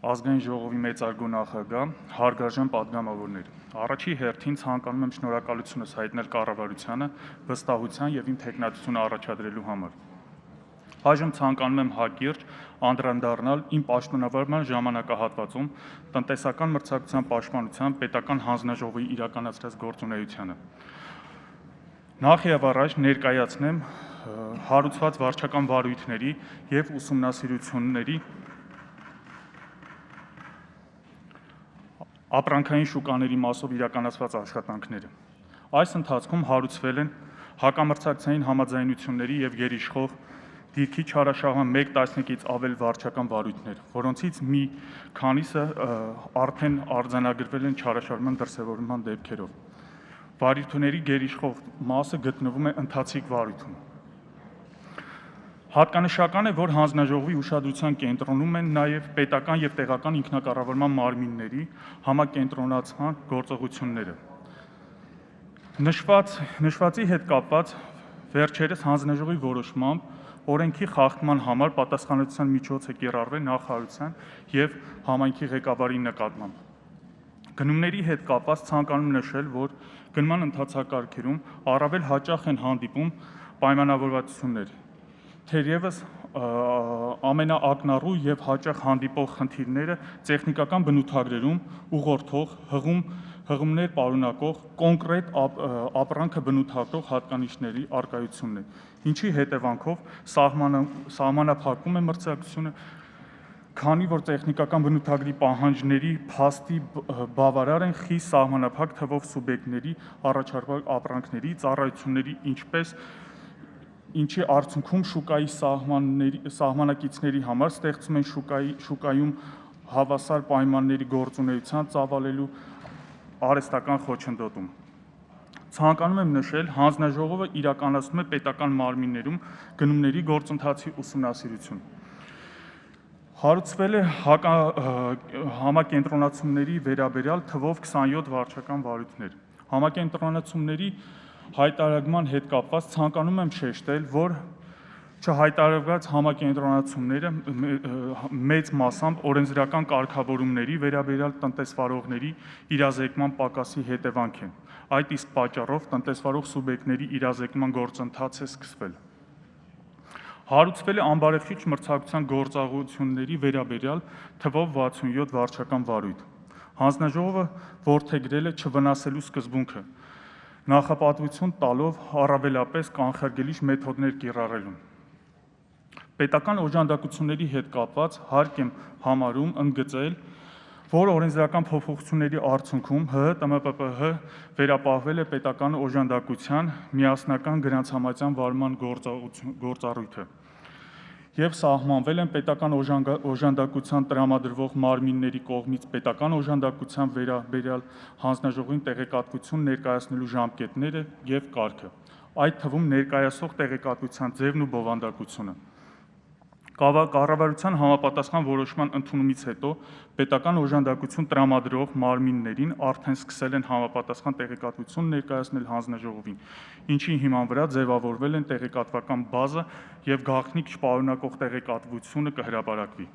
Ազգային ժողովի մեծարգո նախագահ, հարգարժան պատգամավորներ, առաջի հերթին ցանկանում եմ շնորհակալությունս հայտնել կառավարությանը վստահության եւ իմ թեկնածությունը առաջադրելու համար։ Այժմ ցանկանում եմ հակիրճ անդրադառնալ իմ պաշտոնավարման ժամանակահատվածում տնտեսական մրցակցության պաշտպանության պետական հանձնաժողովի իրականացրած գործունեությանը։ Նախ եւ առաջ ներկայացնեմ հարուցված վարչական վարույթների եւ ուսումնասիրությունների ապրանքային շուկաների մասով իրականացված աշխատանքները։ Այս ընթացքում հարուցվել են հակամրցակցային համաձայնությունների եւ գերիշխող դիրքի չարաշահման 1 տասնյակից ավել վարչական վարույթներ, որոնցից մի քանիսը արդեն արձանագրվել են չարաշահման դրսևորման դեպքերով։ Վարույթների գերիշխող մասը գտնվում է ընթացիկ վարույթում։ Հատկանշական է, որ հանձնաժողովի ուշադրության կենտրոնում են նաև պետական եւ տեղական ինքնակառավարման մարմինների համակենտրոնացման գործողությունները։ Նշվածի հետ կապված վերջերս հանձնաժողովի որոշմամբ օրենքի խախտման համար պատասխանատվության միջոց է կիրառվել նախարարության եւ համայնքի ղեկավարի նկատմամբ։ Գնումների հետ կապված ցանկանում նշել, որ գնման ընթացակարգերում առավել հաճախ են հանդիպում պայմանավորվածություններ։ Թերևս ամենաակնառու եւ հաճախ հանդիպող խնդիրները տեխնիկական բնութագրերում ուղղորդող հղումներ պարունակող կոնկրետ ապրանքը բնութագրող հատկանիշների առկայությունն է, ինչի հետևանքով սահմանափակվում է մրցակցությունը, քանի որ տեխնիկական բնութագրի պահանջների փաստի բավարար են խիստ սահմանափակ թվով սուբյեկտների առաջարկված ապրանքների, ծառայությունների, ինչի արդյունքում շուկայի սահմանակիցների համար ստեղծում են շուկայում հավասար պայմանների գործունեության ծավալելու արհեստական խոչընդոտում։ Ցանկանում եմ նշել, հանձնաժողովը իրականացնում է պետական մարմիններում գնումների գործընթացի ուսումնասիրություն։ Հարուցվել է համակենտրոնացումների վերաբերյալ թվով 27 վարչական վարույթներ։ Համակենտրոնացումների հայտարարման հետ կապված ցանկանում եմ շեշտել, որ չհայտարարված համակենտրոնացումները մեծ մասամբ օրենսդրական կարգավորումների վերաբերյալ տնտեսվարողների իրազեկման պակասի հետևանք են։ Այդ իսկ պատճառով տնտեսվարող սուբյեկտների իրազեկման գործընթաց է սկսվել։ Հարուցվել է ամբարեխիչ մրցակցության գործողությունների վերաբերյալ թվով 67 վարչական վարույթ։ Հանձնաժողովը որդեգրել է չվնասելու սկզբունքը, նախապատվություն տալով առավելապես կանխարգելիչ մեթոդներ կիրառելուն։ Պետական օժանդակությունների հետ կապված հարկ եմ համարում ընդգծել, որ օրենսդրական փոփոխությունների արդյունքում ՀՀ-ՏՄՊՊՀ վերապահվել է պետական օժանդակության միասնական գրանցամատյան վարման գործառույթը եւ սահմանվել են պետական օժանդակության տրամադրվող մարմինների կողմից պետական օժանդակության վերաբերյալ հանձնաժողովին տեղեկատվություն ներկայացնելու ժամկետները եւ կարգը, այդ թվում ներկայացող տեղեկատվության ձևն ու բովանդակությունը։ Կառավարության համապատասխան որոշման ընդունումից հետո պետական օժանդակություն տրամադրող մարմիններին արդեն սկսել են համապատասխան տեղեկատվություն ներկայացնել հանձնաժողովին, ինչի հիման վրա ձևավորվել են տեղեկատվական բազա եւ գաղտնիք չպարունակող տեղեկատվությունը կհրապարակվի։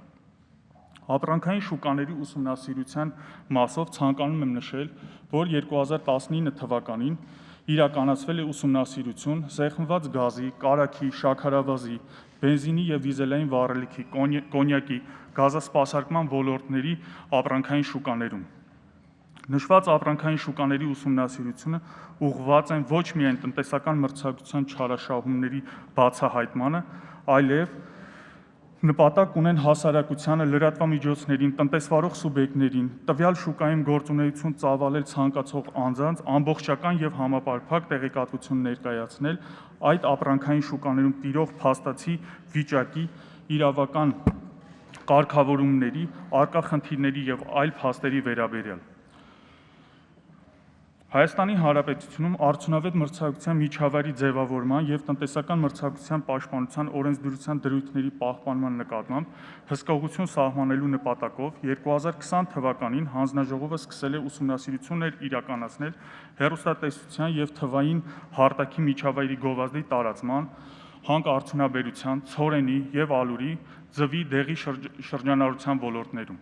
Ապրանքային շուկաների ուսումնասիրության մասով ցանկանում եմ նշել, որ 2019 թվականին իրականացվել է ուսումնասիրություն սեղմված գազի, կարագի, շաքարավազի, բենզինի եւ դիզելային վառելիքի, կոնյակի, գազասպասարկման ոլորտների ապրանքային շուկաներում։ Նշված ապրանքային շուկաների ուսումնասիրությունը ուղղված են ոչ միայն տնտեսական մրցակցության չարաշահումների բացահայտմանը, այլև նպատակ ունեն հասարակությանը, լրատվամիջոցներին, տնտեսվարող սուբյեկտներին, տվյալ շուկայում գործունեություն ծավալել ցանկացող անձանց ամբողջական եւ համապարփակ տեղեկատվություն ներկայացնել այդ ապրանքային շուկաներում տիրող փաստացի վիճակի, իրավական կարգավորումների, առկա խնդիրների եւ այլ փաստերի վերաբերյալ։ Հայաստանի Հանրապետությունում արդյունավետ մրցակցության միջավայրի ձևավորման եւ տնտեսական մրցակցության պաշտպանության օրենսդրության դրույթների պահպանման նկատմամբ հսկողություն սահմանելու նպատակով 2020 թվականին հանձնաժողովը սկսել է ուսումնասիրություններ իրականացնել հեռուստատեսության եւ թվային հարտակի միջավայրի գովազդի տարածման, հանքարդյունաբերության, ցորենի եւ ալուրի, ձվի, դեղի շրջանառության ոլորտներում։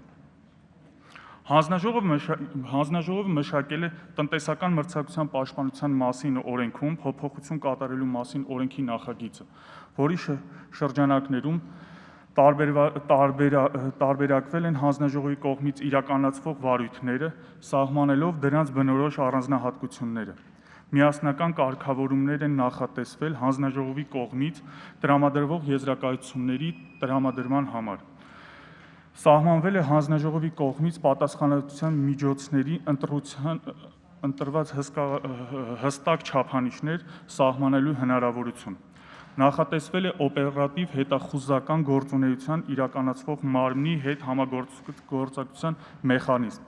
Հանձնաժողովը մշակել է տնտեսական մրցակցության պաշտպանության մասին օրենքում փոփոխություն կատարելու մասին օրենքի նախագիծը, որի շրջանակներում տարբերակվել են հանձնաժողովի կողմից իրականացվող վարույթները, սահմանելով դրանց բնորոշ առանձնահատկությունները։ Միասնական կարգավորումներ են նախատեսվել հանձնաժողովի կողմից տրամադրվող եզրակացությունների տրամադրման համար։ Սահմանվել է հանձնաժողովի կողմից պատասխանատվության միջոցների ընտրված հստակ չափանիշներ սահմանելու հնարավորություն։ Նախատեսվել է օպերատիվ հետախուզական գործունեություն իրականացվող մարմնի հետ համագործակցության մեխանիզմ։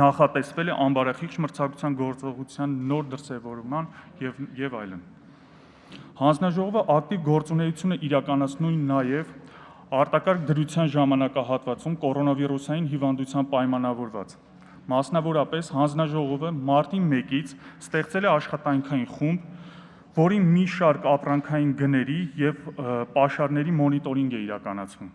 Նախատեսվել է ամբարախիղճ մրցակցության գործողության նոր դրսևորման եւ այլն։ Հանձնաժողովը ակտիվ գործունեություն է իրականացնում նաև արտակարգ դրության ժամանակահատվածում կորոնավիրուսային հիվանդությամբ պայմանավորված։ Մասնավորապես հանձնաժողովը մարտի 1-ից ստեղծել է աշխատանքային խումբ, որի մի շարք ապրանքային գների եւ պաշարների մոնիտորինգ է իրականացվում։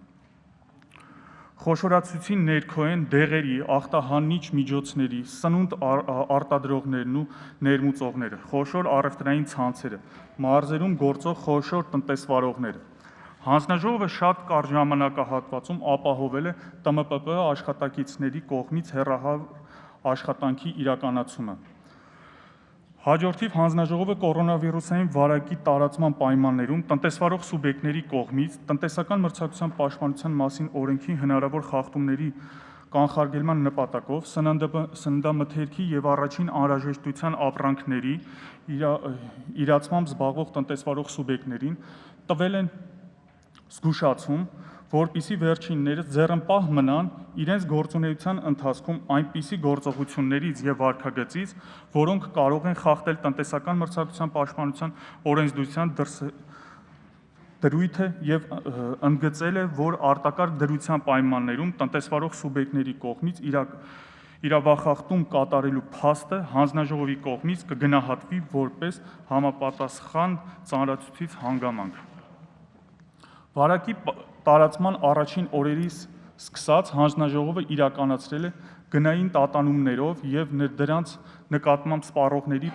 Խոշորացույցի ներքո են դեղերի, ախտահանիչ միջոցների, սնունդ արտադրողներն ու ներմուծողները, խոշոր առևտրային ցանցերը, մարզերում գործող խոշոր տնտեսվարողները։ Հանձնաժողովը շատ կարճ ժամանակահատվածում ապահովել է ՏՄՊՊ աշխատակիցների կողմից հեռահար աշխատանքի իրականացումը։ Հաջորդիվ հանձնաժողովը կորոնավիրուսային վարակի տարածման պայմաններում տնտեսվարող սուբյեկտների կողմից տնտեսական մրցակցության պաշտպանության մասին օրենքի հնարավոր խախտումների կանխարգելման նպատակով սննդամթերքի եւ առաջին անհրաժեշտության ապրանքների իրացմամբ զբաղվող տնտեսվարող սուբյեկտներին տվել են զգուշացում, որպիսի վերջիններս ձեռնպահ մնան իրենց գործունեության ընթացքում այնպիսի գործողություններից եւ վարքագծից, որոնք կարող են խախտել տնտեսական մրցակցության պաշտպանության օրենսդրության դրույթը եւ ընդգծել է, որ արտակարգ դրության պայմաններում տնտեսվարող սուբյեկտների կողմից իրավախախտում կատարելու փաստը հանձնաժողովի կողմից կգնահատվի որպես համապատասխան ծանրացուցիչ հանգամանք։ Վարակի տարածման առաջին օրերից սկսած հանձնաժողովը իրականացրել է գնային տատանումներով եւ դրանց նկատմամբ սպառողների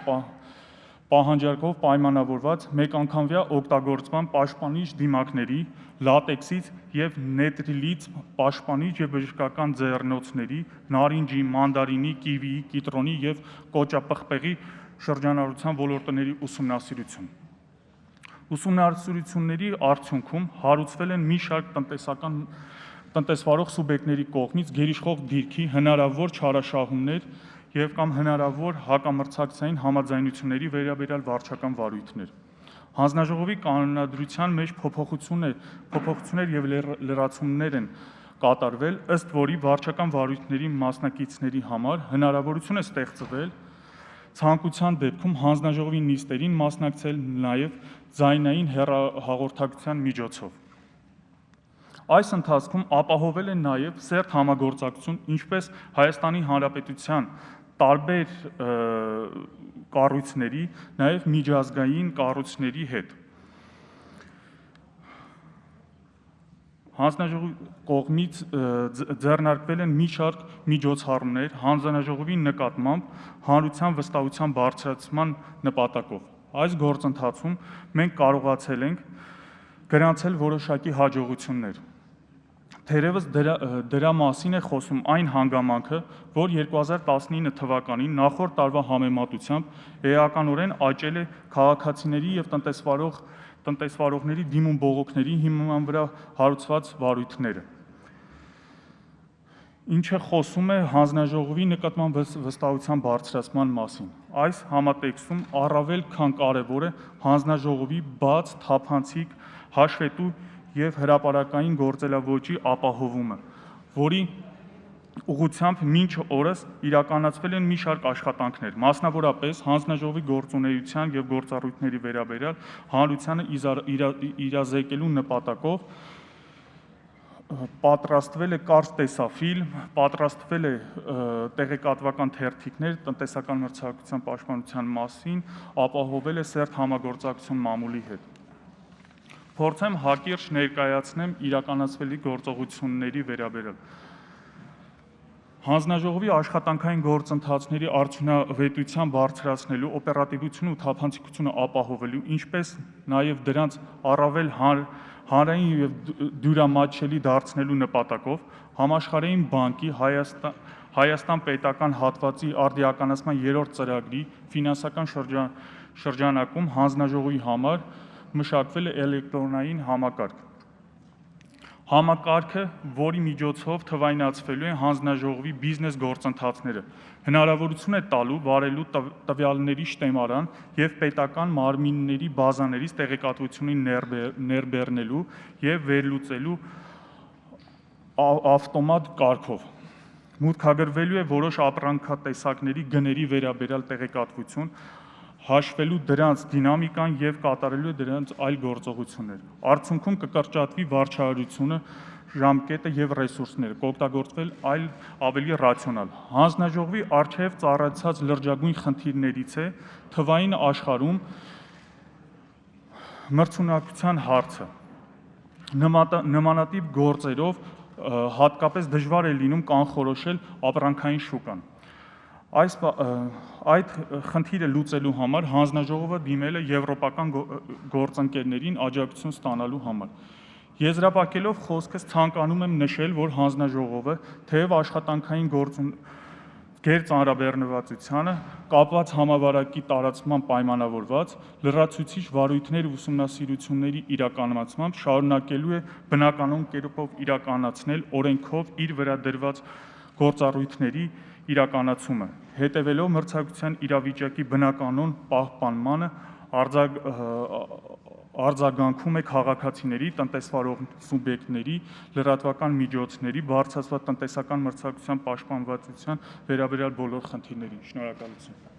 պահանջարկով պայմանավորված մեկանգամյա օգտագործման պաշտպանիչ դիմակների, լատեքսից եւ նետրիլից պաշտպանիչ եւ բժշկական ձեռնոցների, նարինջի, մանդարինի, կիվիի, կիտրոնի եւ կոճապղպեղի շրջանառության ոլորտների ուսումնասիրություն։ Ուսումնասիրությունների արդյունքում հարուցվել են մի շարք տնտեսվարող սուբյեկտների կողմից գերիշխող դիրքի հնարավոր չարաշահումներ եւ կամ հնարավոր հակամրցակցային համաձայնությունների վերաբերյալ վարչական վարույթներ։ Հանձնաժողովի կանոնադրության մեջ փոփոխություններ եւ լրացումներ են կատարվել, ըստ որի վարչական վարույթների մասնակիցների համար հնարավորություն է ստեղծվել ցանկության դեպքում հանձնաժողովի նիստերին մասնակցել նաև ձայնային հեռահաղորդակցության միջոցով։ Այս ընթացքում ապահովել է նաև սերտ համագործակցություն ինչպես Հայաստանի Հանրապետության տարբեր կառույցների, նաև միջազգային կառույցների հետ։ Հանձնաժողովի կողմից ձեռնարկվել են մի շարք միջոցառումներ հանձնաժողովի նկատմամբ հանրության վստահության բարձրացման նպատակով։ Այս գործընթացում մենք կարողացել ենք գրանցել որոշակի հաջողություններ։ Թերևս դրա մասին է խոսում այն հանգամանքը, որ 2019 թվականին նախորդ տարվա համեմատությամբ էականորեն աճել է քաղաքացիների եւ տնտեսվարողների դիմում բողոքների հիման վրա հարուցված վարույթները, ինչը խոսում է հանձնաժողովի նկատմամբ վստահության բարձրացման մասին։ Այս համատեքստում առավել քան կարևոր է հանձնաժողովի բաց, թափանցիկ, հաշվետու եւ հրապարակային գործելավոճի ապահովումը, որի ուղղությամբ մինչ օրս իրականացվել են մի շարք աշխատանքներ, մասնավորապես հանձնաժողովի գործունեության եւ գործառույթների վերաբերյալ հանրությանը իրազեկելու նպատակով պատրաստվել է կարճ տեսաֆիլմ, պատրաստվել է տեղեկատվական թերթիկներ տնտեսական մրցակցության պաշտպանության մասին, ապահովել է սերտ համագործակցություն մամուլի հետ։ Փորձեմ հակիրճ ներկայացնեմ իրականացվելի գործողությունների վերաբերյալ։ Հանձնաժողովի աշխատանքային գործընթացների արդյունավետության բարձրացնելու, օպերատիվությունը ու թափանցիկությունը ապահովելու, ինչպես նաև դրանց առավել հանրային և դյուրամատչելի դարձնելու նպատակով Համաշխարհային բանկի Հայաստան պետական հատվածի արդիականացման 3-րդ ծրագրի ֆինանսական շրջանակում հանձնաժողովի համար մշակվել է էլեկտրոնային համակարգ։ Համակարգը, որի միջոցով թվայնացվելու են հանձնաժողովի բիզնես գործընթացները, հնարավորություն է տալու վարելու տվյալների շտեմարան և պետական մարմինների բազաներից տեղեկատվությունին ներբեռնելու և վերլուծելու ավտոմատ կարգով։ Մուտքագրվելու է որոշ ապրանքատեսակների գների վերաբերյալ տեղեկատվություն, հաշվելու դրանց դինամիկան և կատարելու դրանց այլ գործողություններ։ Արդյունքում կկրճատվի վարչահարությունը, ժամկետը և ռեսուրսները, կօգտագործվել ավելի ռացիոնալ։ Հանձնաժողովի առջև ծառացած լրջագույն խնդիրներից է թվային աշխարհում մրցունակության հարցը։ Նմանատիպ գործերով հատկապես դժվար է լինում կանխորոշել ապրանքային շուկան։ Այդ խնդիրը լուծելու համար հանձնաժողովը դիմել է եվրոպական գործընկերներին աջակցություն ստանալու համար։ Եզրափակելով խոսքս ցանկանում եմ նշել, որ հանձնաժողովը, թեև աշխատանքային գերծանրաբեռնվածությանը կապված համավարակի տարածմամբ պայմանավորված, լրացուցիչ վարույթներ ու ուսումնասիրությունների իրականացմամբ շարունակելու է բնականոն կերպով իրականացնել օրենքով իր վրա դրված գործառույթների իրականացումը, հետևելով մրցակցության իրավիճակի բնականոն պահպանմանը, արձագանքում է քաղաքացիների, տնտեսվարող սուբյեկտների, լրատվական միջոցների, բարձրացված տնտեսական մրցակցության պաշտպանվածության վերաբերյալ բոլոր խնդիրներին։ Շնորհակալություն։